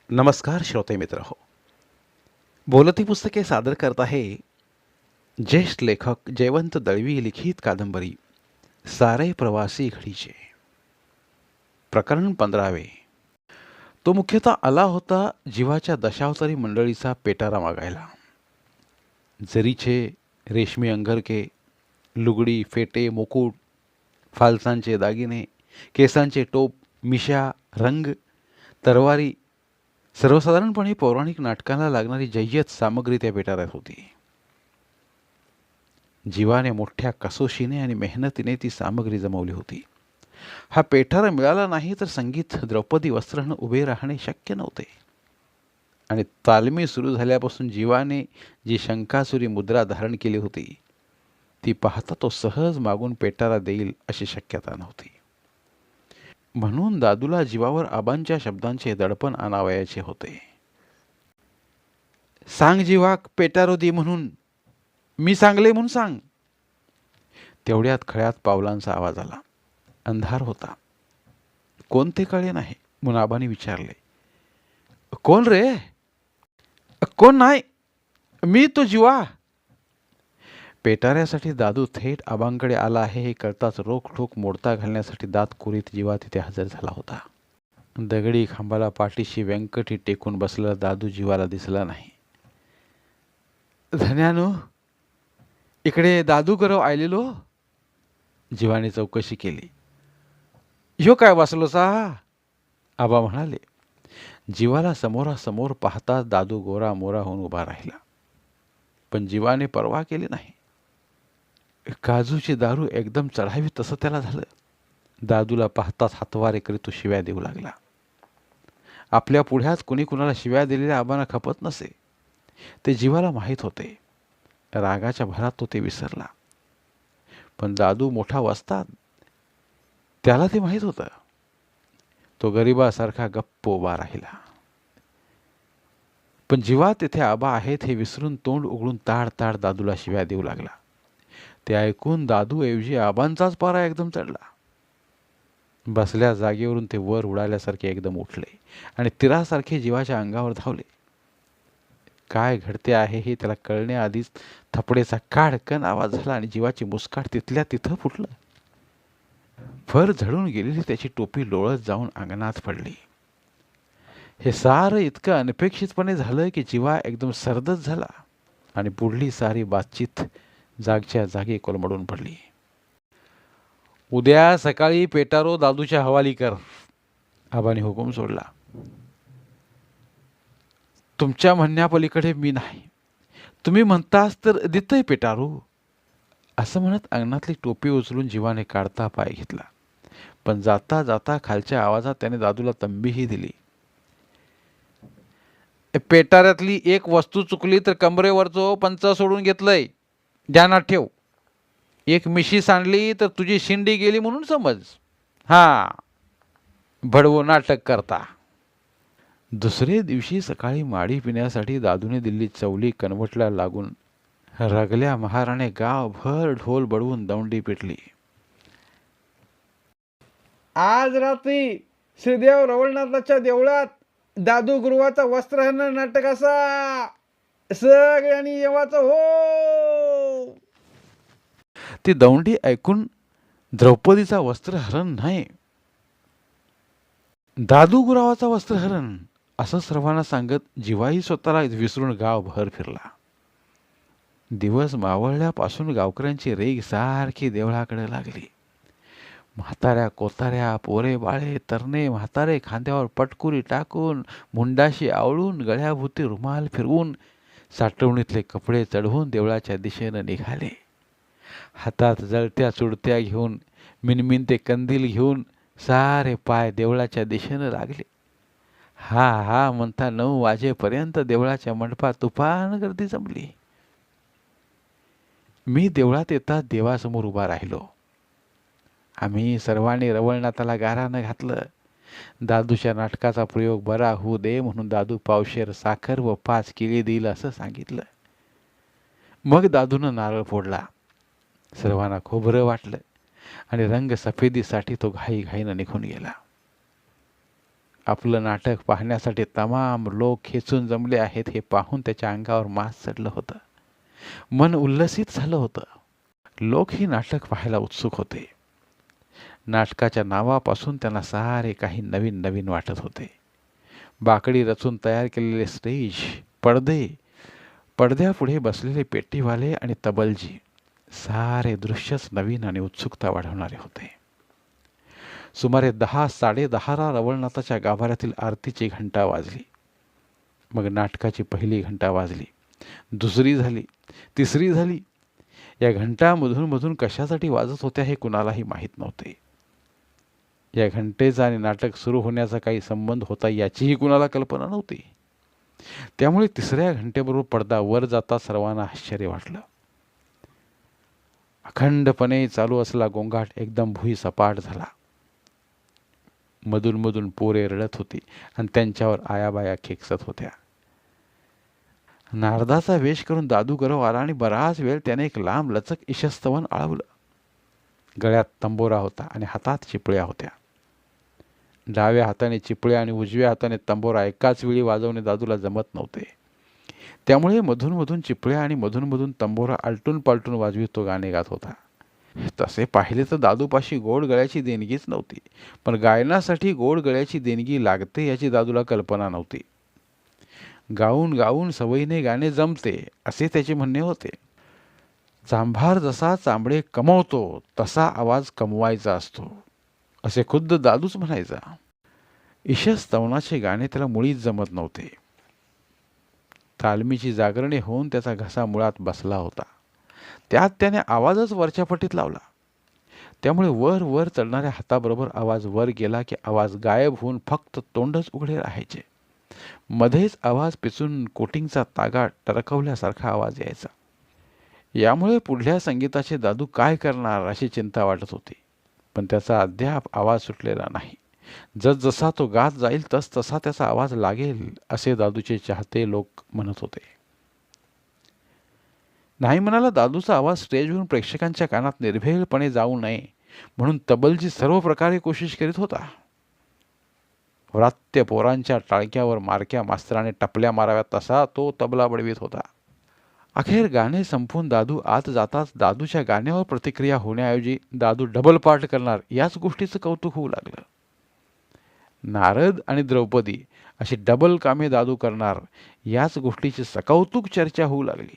नमस्कार श्रोते मित्र हो. बोलती पुस्तके सादर करत आहे ज्येष्ठ लेखक जयवंत दळवी लिखित कादंबरी सारे प्रवासी घडीचे प्रकरण 15वे. तो मुख्यतः आला होता जीवाच्या दशावतारी मंडळीचा पेटारा मागायला. जरीचे रेशमी अंगरके, लुगडी, फेटे, मुकुट, फालसांचे दागिने, केसांचे टोप, मिशा, रंग, तरवारी, सर्वसाधारणपणे पौराणिक नाटकाला लागणारी जय्यत सामग्री त्या पेटाऱ्यात होती. जीवाने मोठ्या कसोशीने आणि मेहनतीने ती सामग्री जमवली होती. हा पेठारा मिळाला नाही तर संगीत द्रौपदी वस्त्रानं उभे राहणे शक्य नव्हते. आणि तालमी सुरू झाल्यापासून जीवाने जी शंकासुरी मुद्रा धारण केली होती ती पाहता तो सहज मागून पेटारा देईल अशी शक्यता नव्हती. म्हणून दादूला जीवावर आबांच्या शब्दांचे दडपण आणावयाचे होते. सांग जीवाक पेटारो दे म्हणून, मी सांगले म्हणून सांग. तेवढ्यात खळ्यात पावलांचा आवाज आला. अंधार होता. कोणते कळे नाही म्हणून आबांनी विचारले. कोण रे? कोण नाही, मी तो जीवा. पेटाऱ्यासाठी दादू थेट आबांकडे आला आहे हे कळताच रोखठोक मोडता घालण्यासाठी दात कुरीत जीवा तिथे हजर झाला होता. दगडी खांबाला पाठीशी व्यंकटी टेकून बसलेला दादू जीवाला दिसला नाही. धन्यानो, इकडे दादू गरव आयलेलो. जीवाने चौकशी केली. ह्यो काय बसलोसा? आबा म्हणाले. जीवाला समोरासमोर पाहताच दादू गोरा मोरा होऊन उभा राहिला. पण जीवाने पर्वा केली नाही. काजूची दारू एकदम चढावी तसं त्याला झालं. दादूला पाहताच हातवारे करीत तो शिव्या देऊ लागला. आपल्या पुढ्यात कुणी कुणाला शिव्या दिलेल्या आबांना खपत नसे ते जीवाला माहीत होते. रागाच्या भरात तो ते विसरला. पण दादू मोठा वस्ताद, त्याला ते माहीत होतं. तो गरिबासारखा गप्प उभा राहिला. पण जीवा तिथे आबा आहेत हे विसरून तोंड उघडून ताड ताड दादूला शिव्या देऊ लागला. ते ऐकून दादू ऐवजी आबांचाच पारा एकदम चढला. बसल्या जागेवरून ते वर उडाल्यासारखे एकदम उठले आणि तिरासारखे जीवाच्या अंगावर धावले. काय घडते आहे हे त्याला कळण्याआधीच थपडेचा काढकन आवाज झाला आणि जीवाची मुस्काट तिथल्या तिथं फुटलं. फर झडून गेलेली त्याची टोपी लोळत जाऊन अंगणात पडली. हे सारं इतकं अनपेक्षितपणे झालं की जीवा एकदम सरदच झाला आणि पुढली सारी बातचीत जागच्या जागी कोलमडून पडली. उद्या सकाळी पेटारो दादूच्या हवाली कर, आबाने हुकूम सोडला. तुमच्या म्हणण्यापलीकडे मी नाही, तुम्ही म्हणतास तर देतय पेटारो, असं म्हणत अंगणातली टोपी उचलून जीवाने काढता पाय घेतला. पण जाता जाता खालच्या आवाजात त्याने दादूला तंबीही दिली. पेटाऱ्यातली एक वस्तू चुकली तर कमरेवरचो पंच सोडून घेतलंय, ध्यानात ठेव. एक मिशी सांडली तर तुझी शिंडी गेली म्हणून समज. हा, भडवो नाटक करता. दुसरे दिवशी सकाळी माडी पिण्यासाठी दादूने दिल्लीत चवली कनवटला लागून रगल्या महाराने गावभर ढोल बडवून दौंडी पेटली. आज रात्री श्रीदेव रवळनाथाच्या देवळात दादू गुरुवाचा वस्त्रहरण नाटक असा, सगळ्यांनी येवाचं हो. ती दौंडी ऐकून द्रौपदीचा वस्त्रहरण नाही, दादू गुरावाचा वस्त्रहरण असं सर्वांना सांगत जीवाही स्वतःला विसरून गावभर फिरला. दिवस मावळल्यापासून गावकऱ्यांची रेग सारखी देवळाकडे लागली. म्हाताऱ्या कोताऱ्या, पोरे बाळे, तरणे म्हातारे खांद्यावर पटकुरी टाकून, मुंडाशी आवळून, गळ्याभोवती रुमाल फिरवून, साठवणीतले कपडे चढवून देवळाच्या दिशेनं निघाले. हातात जळत्या चुडत्या घेऊन, मिनमिनते कंदील घेऊन सारे पाय देवळाच्या दिशेनं लागले. हा हा म्हणता 9 वाजेपर्यंत देवळाच्या मंडपात तुफान गर्दी जमली. मी देवळात येताच देवासमोर उभा राहिलो. आम्ही सर्वांनी रवळनाथाला गारानं घातलं. दादूच्या नाटकाचा प्रयोग बरा होऊ दे म्हणून दादू पावशेर साखर व 5 केळी देईल असं सांगितलं. मग दादूनं नारळ फोडला. सर्वांना खूप बरं वाटलं आणि रंग सफेदीसाठी तो घाईघाईनं निघून गेला. आपलं नाटक पाहण्यासाठी तमाम लोक खेचून जमले आहेत हे पाहून त्याच्या अंगावर मास चढलं होतं. मन उल्लसित झालं होतं. लोकही नाटक पाहायला उत्सुक होते. नाटकाच्या नावापासून त्यांना सारे काही नवीन नवीन वाटत होते. बाकडी रचून तयार केलेले स्टेज, पडदे, पडद्यापुढे बसलेले पेटीवाले आणि तबलजी, सारे दृश्यच नवीन आणि उत्सुकता वाढवणारे होते. सुमारे 10-10:30 रवळनाथाच्या गाभाऱ्यातील आरतीची घंटा वाजली. मग नाटकाची पहिली घंटा वाजली, दुसरी झाली, तिसरी झाली. या घंटा मधून कशासाठी वाजत होत्या हे कुणालाही माहीत नव्हते. या घंटेचा आणि नाटक सुरू होण्याचा काही संबंध होता याचीही कुणाला कल्पना नव्हती. त्यामुळे तिसऱ्या घंटेबरोबर पडदा वर जाता सर्वांना आश्चर्य वाटलं. अखंडपणे चालू असलेला गोंगाट एकदम भुईसपाट झाला. मधून पोरे रडत होती आणि त्यांच्यावर आयाबाया खेकसत होत्या. नारदाचा वेश करून दादू गरव आला आणि बराच वेळ त्याने एक लांब लचक ईशस्तवन आळवलं. गळ्यात तंबोरा होता आणि हातात चिपळ्या होत्या. डाव्या हाताने चिपळ्या आणि उजव्या हाताने तंबोरा एकाच वेळी वाजवणे दादूला जमत नव्हते. त्यामुळे मधून चिपळ्या आणि मधून तंबोरा आलटून पालटून वाजवीत तो गाणे गात होता. तसे पाहिले तर दादूपाशी गोड गळ्याची देणगीच नव्हती, पण गायनासाठी गोड गळ्याची देणगी लागते याची दादूला कल्पना नव्हती. गाऊन सवयीने गाणे जमते असे त्याचे म्हणणे होते. चांभार जसा चांबडे कमवतो तसा आवाज कमवायचा असतो असे खुद्द दादूच म्हणायचा. ईशस्तवनाचे गाणे त्याला मुळीच जमत नव्हते. तालमीची जागरणे होऊन त्याचा घसा मुळात बसला होता. त्यात त्याने आवाजच वरच्या पटीत लावला. त्यामुळे वर चढणाऱ्या हाताबरोबर आवाज वर गेला की आवाज गायब होऊन फक्त तोंडच उघडे राहायचे. मध्येच आवाज पिचून कोटिंगचा तागा टरकवल्यासारखा आवाज यायचा. यामुळे पुढल्या संगीताचे दादू काय करणार अशी चिंता वाटत होती. पण त्याचा अद्याप आवाज सुटलेला नाही. जसा तो गात जाईल तसा त्याचा आवाज लागेल असे दादूचे चाहते लोक म्हणत होते. नाही म्हणाला दादूचा आवाज स्टेजवरून प्रेक्षकांच्या कानात निर्भेळपणे जाऊ नये म्हणून तबलजी सर्व प्रकारे कोशिश करीत होता. व्रात्य पोरांच्या टाळक्यावर मारक्या मास्तराने टपल्या माराव्यात तसा तो तबला बडवीत होता. अखेर गाणे संपून दादू आत जाताच दादूच्या गाण्यावर प्रतिक्रिया होण्याऐवजी दादू डबल पार्ट करणार याच गोष्टीचं कौतुक होऊ लागलं. नारद आणि द्रौपदी अशी डबल कामे दादू करणार याच गोष्टीची सकौतुक चर्चा होऊ लागली.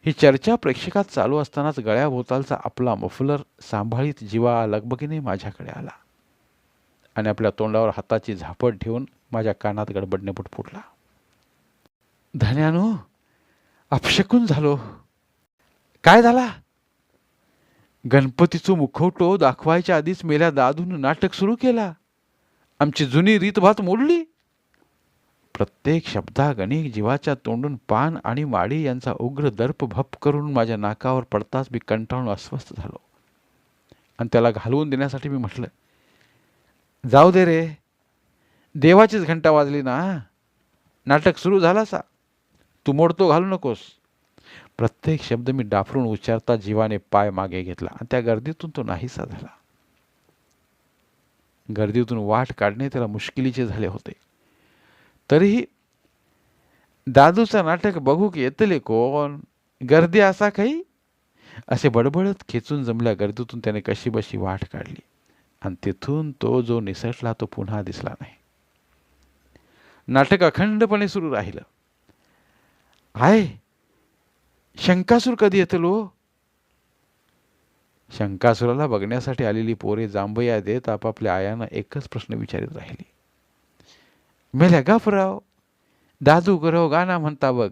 ही चर्चा प्रेक्षकात चालू असतानाच गळ्याभोवतालचा आपला मफलर सांभाळीत जीवा लगबगीने माझ्याकडे आला आणि आपल्या तोंडावर हाताची झापट ठेवून माझ्या कानात गडबडणे फुटला. धन्यानो, अपशकून झालो. काय झाला? गणपतीचं मुखवटो दाखवायच्या आधीच मेल्या दादून नाटक सुरू केला. आमची जुनी रीतभात मोडली. प्रत्येक शब्दागणिक जीवाच्या तोंडून पान आणि माडी यांचा उग्र दर्प भप करून माझ्या नाकावर पडताच मी कंटाळून अस्वस्थ झालो आणि त्याला घालवून देण्यासाठी मी म्हटलं, जाऊ दे रे, देवाचीच घंटा वाजली ना, नाटक सुरू झाला सा, तू मोडतो घालू नकोस. प्रत्येक शब्द मी डाफरून उच्चारता जीवाने पाय मागे घेतला आणि त्या गर्दीतून तो नाहीसा झाला. गर्दीतून वाट काढणे त्याला मुश्किलीचे झाले होते. तरीही दादूचं नाटक बघू की येतले कोण, गर्दी असा काही, असे बडबडत खेचून जमल्या गर्दीतून त्याने कशीबशी वाट काढली आणि तिथून तो जो निसटला तो पुन्हा दिसला नाही. नाटक अखंडपणे सुरू राहिलं. आहे, शंकासूर कधी येतलो? शंकासुराला बघण्यासाठी आलेली पोरे जांभया देत आपापल्या आयानं एकच प्रश्न विचारित राहिली. मेल्या गफराव, दादू गरव गाणं म्हणता बघ,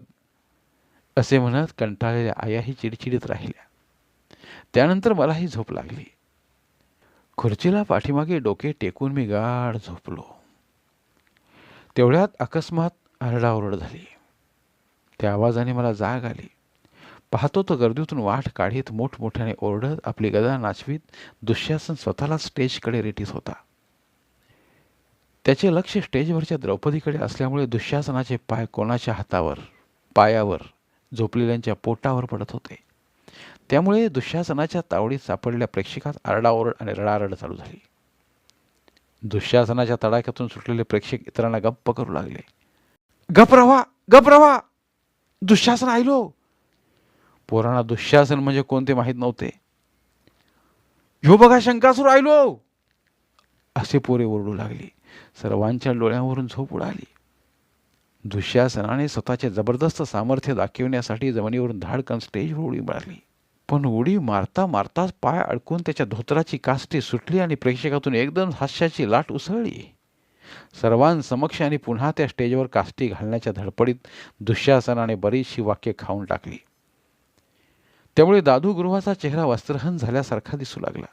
असे म्हणत कंटाळलेल्या आयाही चिडचिडीत राहिल्या. त्यानंतर मलाही झोप लागली. खुर्चीला पाठीमागे डोके टेकून मी गाढ झोपलो. तेवढ्यात अकस्मात आरडाओरड झाली. त्या आवाजाने मला जाग आली. पाहतो तो गर्दीतून वाट काढीत मोठमोठ्याने ओरडत आपली गदा नाचवीत दुःशासन स्वतःला स्टेजकडे रेटीत होता. त्याचे लक्ष स्टेजवरच्या द्रौपदीकडे असल्यामुळे दुःशासनाचे पाय कोणाच्या हातावर, पायावर, झोपलेल्यांच्या पोटावर पडत होते. त्यामुळे दुःशासनाच्या तावडीत सापडलेल्या प्रेक्षकात आरडाओरड आणि रडारड चालू झाली. दुःशासनाच्या तडाख्यातून सुटलेले प्रेक्षक इतरांना गप्प करू लागले. गप रवा, गप रवा, दुःशासन आयलो. पोरांना दुःशासन म्हणजे कोणते माहीत नव्हते. ह्यो बघा शंकासूर आयलो, असे पोरे ओरडू लागली. सर्वांच्या डोळ्यांवरून झोप उडाली. दुःशासनाने स्वतःचे जबरदस्त सामर्थ्य दाखविण्यासाठी जमिनीवरून धाडकन स्टेजवर उडी मारली. पण उडी मारता मारताच पाय अडकून त्याच्या धोतराची काष्टी सुटली आणि प्रेक्षकातून एकदम हास्याची लाट उसळली. सर्वांसमक्ष आणि पुन्हा त्या स्टेजवर काष्टी घालण्याच्या धडपडीत दुःशासनाने बरीचशी वाक्ये खाऊन टाकली. त्यामुळे दादूगृहाचा चेहरा वस्त्रहन झाल्यासारखा दिसू लागला.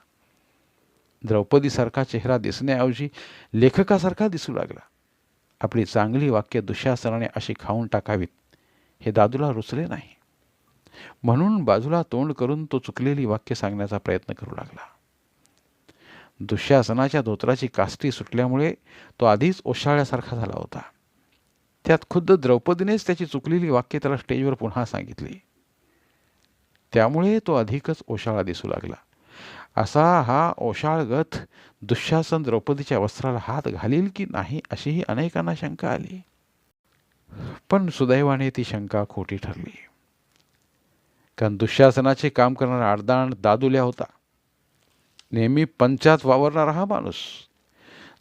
द्रौपदीसारखा चेहरा दिसण्याऐवजी लेखकासारखा दिसू लागला. आपली चांगली वाक्य दुःशासनाने अशी खाऊन टाकावीत हे दादूला रुचले नाही. म्हणून बाजूला तोंड करून तो चुकलेली वाक्य सांगण्याचा प्रयत्न करू लागला. दुःशासनाच्या धोत्राची काष्टी सुटल्यामुळे तो आधीच ओशाळ्यासारखा झाला होता. त्यात खुद्द द्रौपदीनेच त्याची चुकलेली वाक्य त्याला स्टेजवर पुन्हा सांगितली. त्यामुळे तो अधिकच ओशाळा दिसू लागला. असा हा ओशाळगत दुःशासन द्रौपदीच्या वस्त्राला हात घालील की नाही अशीही अनेकांना शंका आली. पण सुदैवाने ती शंका खोटी ठरली. कारण दुःशासनाचे काम करणारा आडदांड दादूल्या होता. नेहमी पंचात वावरणारा हा माणूस.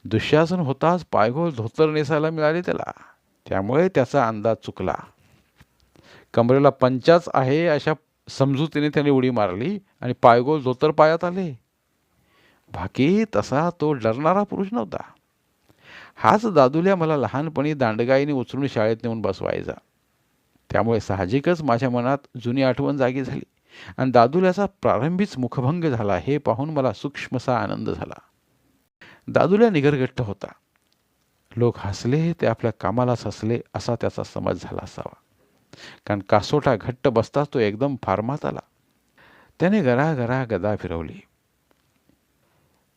दुःशासन होताच पायगोल धोतर नेसायला मिळाले त्याला. त्यामुळे त्याचा अंदाज चुकला. कमरेला पंचाच आहे अशा समजुतीने त्याने उडी मारली आणि पायगोल धोतर पायात आले. बाकी तसा तो डरणारा पुरुष नव्हता. हाच दादूल्या मला लहानपणी दांडगाईने उचलून शाळेत नेऊन बसवायचा. त्यामुळे साहजिकच माझ्या मनात जुनी आठवण जागी झाली आणि दादूल्याचा प्रारंभीच मुखभंग झाला हे पाहून मला सूक्ष्मसा आनंद झाला. दादूल्या निगरगट्ट होता. लोक हसले ते आपल्या कामालाच हसले असा त्याचा समज झाला असावा. कारण कासोटा घट्ट बसताच तो एकदम फार्मात आला. त्याने गरागरा गदा फिरवली.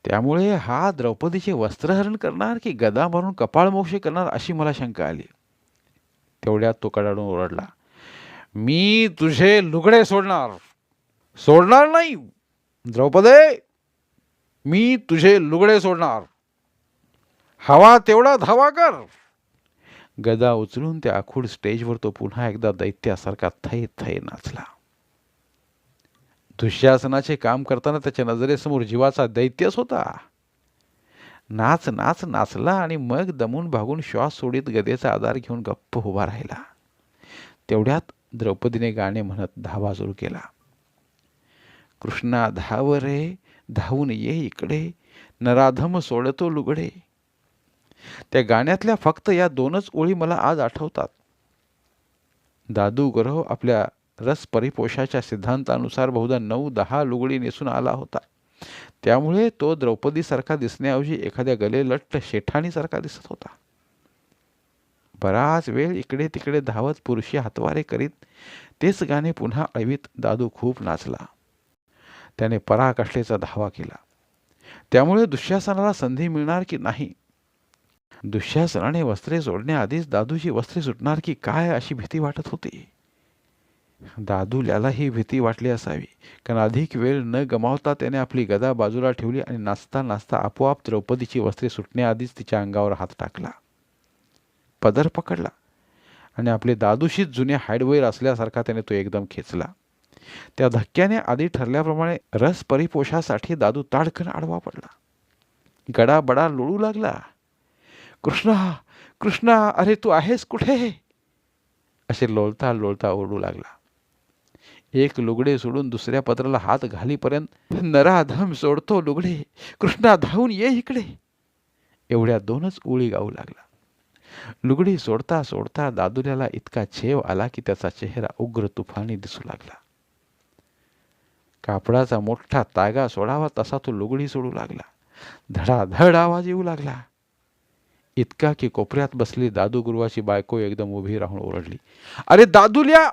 त्यामुळे हा द्रौपदीचे वस्त्रहरण करणार की गदा मारून कपाळमोक्षी करणार अशी मला शंका आली. तेवढ्यात तो कडाडून ओरडला, मी तुझे लुगडे सोडणार. सोडणार नाही द्रौपदे, मी तुझे लुगडे सोडणार. हवा तेवढा धावा कर. गदा उचलून त्या आखूड स्टेजवर तो पुन्हा एकदा दैत्यासारखा थै थै नाचला. दुःशासनाचे काम करताना त्याच्या नजरेसमोर जीवाचा दैत्यच होता. नाच नाच नाचला आणि मग दमून भागून श्वास सोडीत गदेचा आधार घेऊन गप्प उभा राहिला. तेवढ्यात द्रौपदीने गाणे म्हणत धावा सुरू केला. कृष्णा धाव रे, धावून ये इकडे, नराधम सोडतो लुगडे. त्या गाण्यातल्या फक्त या दोनच ओळी मला आज आठवतात. दादू गरव आपल्या रस परिपोषाच्या सिद्धांतानुसार बहुधा 9-10 लुगडी नेसून आला होता. त्यामुळे तो द्रौपदीसारखा दिसण्याऐवजी एखाद्या गलेलट्ट शेठाणीसारखा दिसत होता. बराच वेळ इकडे तिकडे धावत पुरुषी हातवारे करीत तेच गाणे पुन्हा ऐवीत दादू खूप नाचला. त्याने पराकाष्ठेचा धावा केला. त्यामुळे दुःशासनाला संधी मिळणार की नाही, दुःशासनाने वस्त्रे सोडण्याआधीच दादूची वस्त्रे सुटणार की काय अशी भीती वाटत होती. दादूल्याला ही भीती वाटली असावी, कारण अधिक वेळ न गमावता त्याने आपली गदा बाजूला ठेवली आणि नाचता नाचता आपोआप द्रौपदीची वस्त्रे सुटण्याआधीच तिच्या अंगावर हात टाकला, पदर पकडला आणि आपले दादूशीच जुन्या हाडवैर असल्यासारखा त्याने तो एकदम खेचला. त्या धक्क्याने आधी ठरल्याप्रमाणे रस परिपोषासाठी दादू ताडकन आडवा पडला. गडाबडा लोळू लागला, कृष्णा कृष्णा, अरे तू आहेस कुठे, असे लोळता लोळता ओरडू लागला. एक लुगडे सोडून दुसऱ्या पत्राला हात घालीपर्यंत नराधम सोडतो लुगडे, कृष्णा धावून ये इकडे, एवढ्या दोनच ओळी गाऊ लागला. लुगडी सोडता सोडता दादुल्याला इतका छेव आला की त्याचा चेहरा उग्र तुफानी दिसू लागला. कापडाचा मोठा तागा सोडावा तसा तो लुगडी सोडू लागला. धडाधड आवाज येऊ लागला. इतका की कोपऱ्यात बसली दादू गुरुवाची बायको एकदम उभी राहून ओरडली, अरे दादूल्या,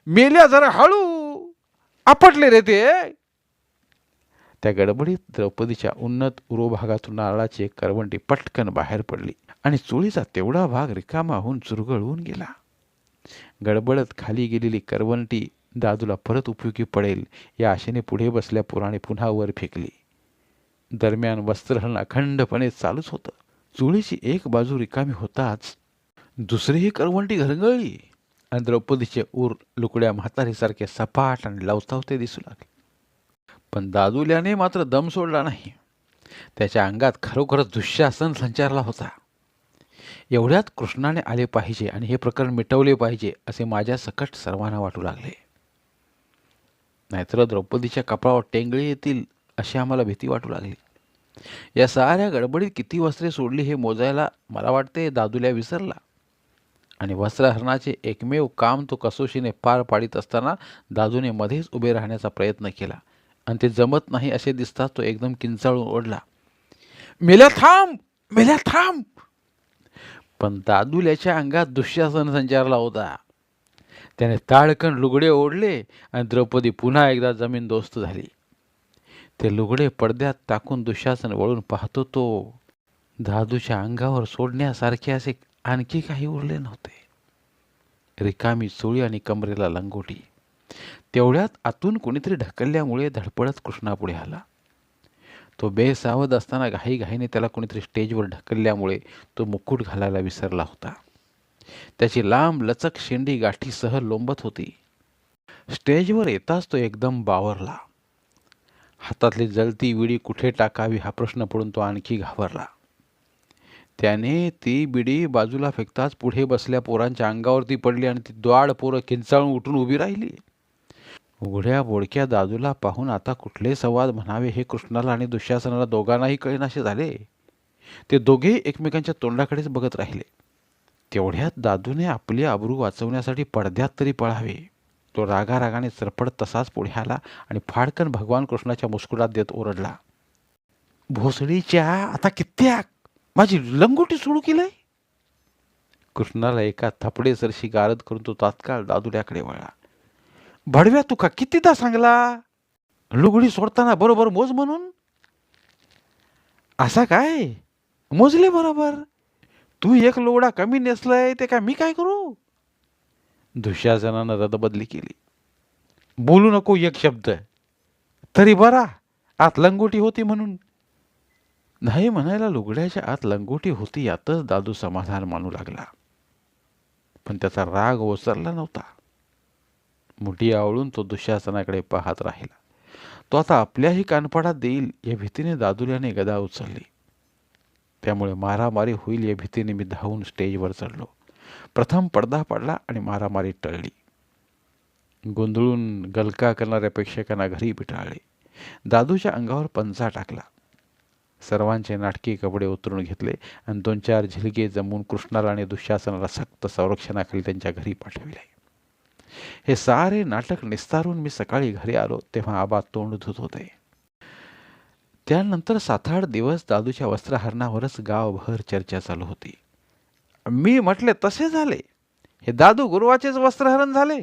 मेल्या जरा हळू, आपटले रे ते. त्या गडबडीत द्रौपदीच्या उन्नत उरोभागातून नारळाची एक करवंटी पटकन बाहेर पडली आणि चोळीचा तेवढा भाग रिकामा होऊन चुरगळून गेला. गडबडत खाली गेलेली करवंटी दादूला परत उपयोगी पडेल या आशेने पुढे बसल्या पोराने पुन्हा वर फेकली. दरम्यान वस्त्रहरण अखंडपणे चालूच होतं. चुळीची एक बाजू रिकामी होताच दुसरीही करवंटी घरंगळली आणि द्रौपदीचे ऊर लुकड्या म्हातारीसारखे सपाट आणि लवतावते दिसू लागले. पण दादुल्याने मात्र दम सोडला नाही. त्याच्या अंगात खरोखरच दुःशासन संचारला होता. एवढ्यात कृष्णाने आले पाहिजे आणि हे प्रकरण मिटवले पाहिजे असे माझ्या सकट सर्वांना वाटू लागले. नाहीतर द्रौपदीच्या कपाळावर टेंगळी येतील अशी आम्हाला भीती वाटू लागली. या साऱ्या गडबडीत किती वस्त्रे सोडली हे मोजायला मला वाटते दादुल्या विसरला आणि वस्त्रहरणाचे एकमेव काम तो कसोशीने पार पाडित असताना दादूने मध्येच उभे राहण्याचा प्रयत्न केला आणि ते जमत नाही असे दिसताच तो एकदम किंचाळून ओढला, मेल्या थांब, मेल्या थांब. पण दादुल्याच्या अंगात दुःशासन संचारला होता. त्याने ताडकन लुगडे ओढले आणि द्रौपदी पुन्हा एकदा जमीनदोस्त झाली. ते लुगडे पडद्यात टाकून दुःशासन वळून पाहतो तो दादूच्या अंगावर सोडण्यासारखे असे आणखी काही उरले नव्हते. रिकामी चोळी आणि कमरेला लंगोटी. तेवढ्यात आतून कोणीतरी ढकलल्यामुळे धडपडत कृष्णापुढे आला. तो बेसावध असताना घाईघाईने त्याला कोणीतरी स्टेजवर ढकलल्यामुळे तो मुकुट घालायला विसरला होता. त्याची लांब लचक शेंडी गाठीसह लोंबत होती. स्टेजवर येताच तो एकदम बावरला. हातातली जळती विडी कुठे टाकावी हा प्रश्न पडून तो आणखी घाबरला. त्याने ती बिडी बाजूला फेकताच पुढे बसल्या पोरांच्या अंगावरती पडली आणि ती द्वाड पोरं किंचाळून उठून उभी राहिली. उघड्या बोडक्या दादूला पाहून आता कुठले संवाद म्हणावे हे कृष्णाला आणि दुःशासनाला दोघांनाही कळेनासे झाले. ते दोघेही एकमेकांच्या तोंडाकडेच बघत राहिले. तेवढ्यात दादूने आपली आबरू वाचवण्यासाठी पडद्यात तरी पळावे. तो रागारागाने सरपडत तसाच पुढे आला आणि फाडकन भगवान कृष्णाच्या मुस्कुरात देत ओरडला, भोसडीच्या आता कित्याक माझी लंगोटी सोडू केलंय. कृष्णाला एका थपडेसरशी गारद करून तो तात्काळ दादुल्याकडे वळला. भडव्या तुका कितीदा सांगला लुगडी सोडताना बरोबर मोज म्हणून. असा काय मोजले बरोबर. तू एक लुगडा कमी नेसलाय ते काय मी काय करू. दुःशासनानं रदबदली केली. बोलू नको एक शब्द. तरी बरा आत लंगोटी होती म्हणून. नाही म्हणायला लुगड्याच्या आत लंगोटी होती यातच दादू समाधान मानू लागला. पण त्याचा राग ओसरला नव्हता. मुठी आवळून तो दुःशासनाकडे पाहत राहिला. तो आता आपल्याही कानफाडात देईल या भीतीने दादुल्याने गदा उचलली. त्यामुळे मारामारी होईल या भीतीने मी धावून स्टेजवर चढलो. प्रथम पडदा पडला आणि मारामारी टळली. गोंधळून गलका करणाऱ्या प्रेक्षकांना घरी पिटाळले. दादूच्या अंगावर पंचा टाकला. सर्वांचे नाटकी कपडे उतरून घेतले आणि 2-4 झिलके जमवून कृष्णाला आणि दुःशासनाला सक्त संरक्षणाखाली त्यांच्या घरी पाठविले. हे सारे नाटक निस्तारून मी सकाळी घरी आलो तेव्हा आबा तोंड धुत होते. त्यानंतर 7-8 दिवस दादूच्या वस्त्रहरणावरच गावभर चर्चा चालू होती. मी म्हटले तसे झाले, हे दादू गुरुवाचेच वस्त्रहरण झाले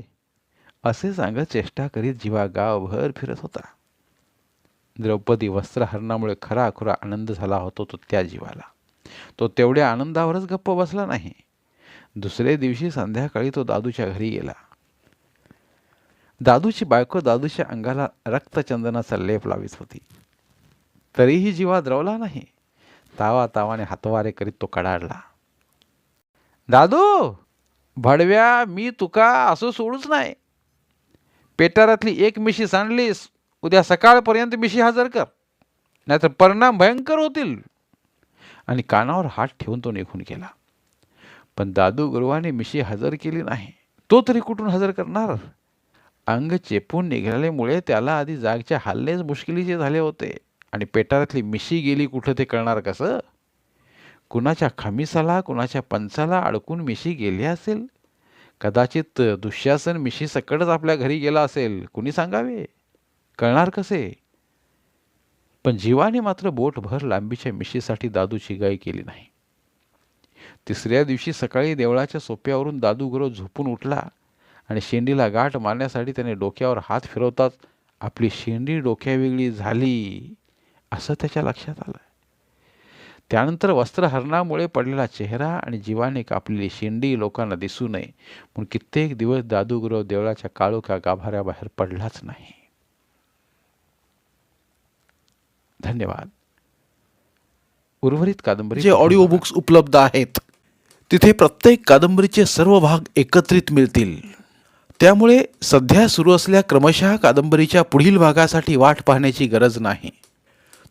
असे सांगत चेष्टा करीत जीवा गावभर फिरत होता. द्रौपदी वस्त्रहरणामुळे खराखुरा आनंद झाला होता तो त्या जीवाला. तो तेवढ्या आनंदावरच गप्प बसला नाही. दुसरे दिवशी संध्याकाळी तो दादूच्या घरी गेला. दादूची बायको दादूच्या अंगाला रक्तचंदनाचा लेप लावीत होती. तरीही जीवा द्रवला नाही. तावातावाने हातवारे करीत तो कडाडला, दादू भडव्या मी तुका असं सोडूच नाही. पेटारातली एक मिशी सांडलीस उद्या सकाळपर्यंत मिशी हजर कर, नाहीतर परिणाम भयंकर होतील. आणि कानावर हात ठेवून तो निघून गेला. पण दादू गुरुवाने मिशी हजर केली नाही. तो तरी कुठून हजर करणार. अंग चेपून निघाल्यामुळे त्याला आधी जागचे हल्लेच मुश्किलीचे झाले होते आणि पेटारातली मिशी गेली कुठं ते कळणार कसं. कुणाच्या खमिसाला कुणाच्या पंचाला अडकून मिशी गेली असेल. कदाचित दुःशासन मिशी सकटच आपल्या घरी गेला असेल. कुणी सांगावे, कळणार कसे. पण जीवाने मात्र बोटभर लांबीच्या मिशीसाठी दादूची गाय केली नाही. तिसऱ्या दिवशी सकाळी देवळाच्या सोप्यावरून दादू गुरु झोपून उठला आणि शेंडीला गाठ मारण्यासाठी त्याने डोक्यावर हात फिरवताच आपली शेंडी डोक्यावेगळी झाली असं त्याच्या लक्षात आलं. त्यानंतर वस्त्रहरणामुळे पडलेला चेहरा आणि जीवाने कापलेली शेंडी लोकांना दिसू नये म्हणून कित्येक दिवस दादू गुरु देवळाच्या काळोख्या गाभाऱ्याबाहेर पडलाच नाही. धन्यवाद. उर्वरित कादंबरी जे ऑडिओ बुक्स उपलब्ध आहेत तिथे प्रत्येक कादंबरीचे सर्व भाग एकत्रित मिळतील. त्यामुळे सध्या सुरू असलेल्या क्रमशः कादंबरीच्या पुढील भागासाठी वाट पाहण्याची गरज नाही.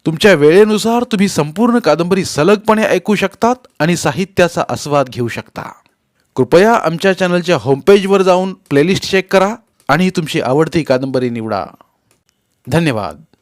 तुमच्या वेळेनुसार तुम्ही संपूर्ण कादंबरी सलगपणे ऐकू शकतात आणि साहित्याचा आस्वाद घेऊ शकता. कृपया आमच्या चॅनलच्या होमपेजवर जाऊन प्लेलिस्ट चेक करा आणि तुमची आवडती कादंबरी निवडा. धन्यवाद.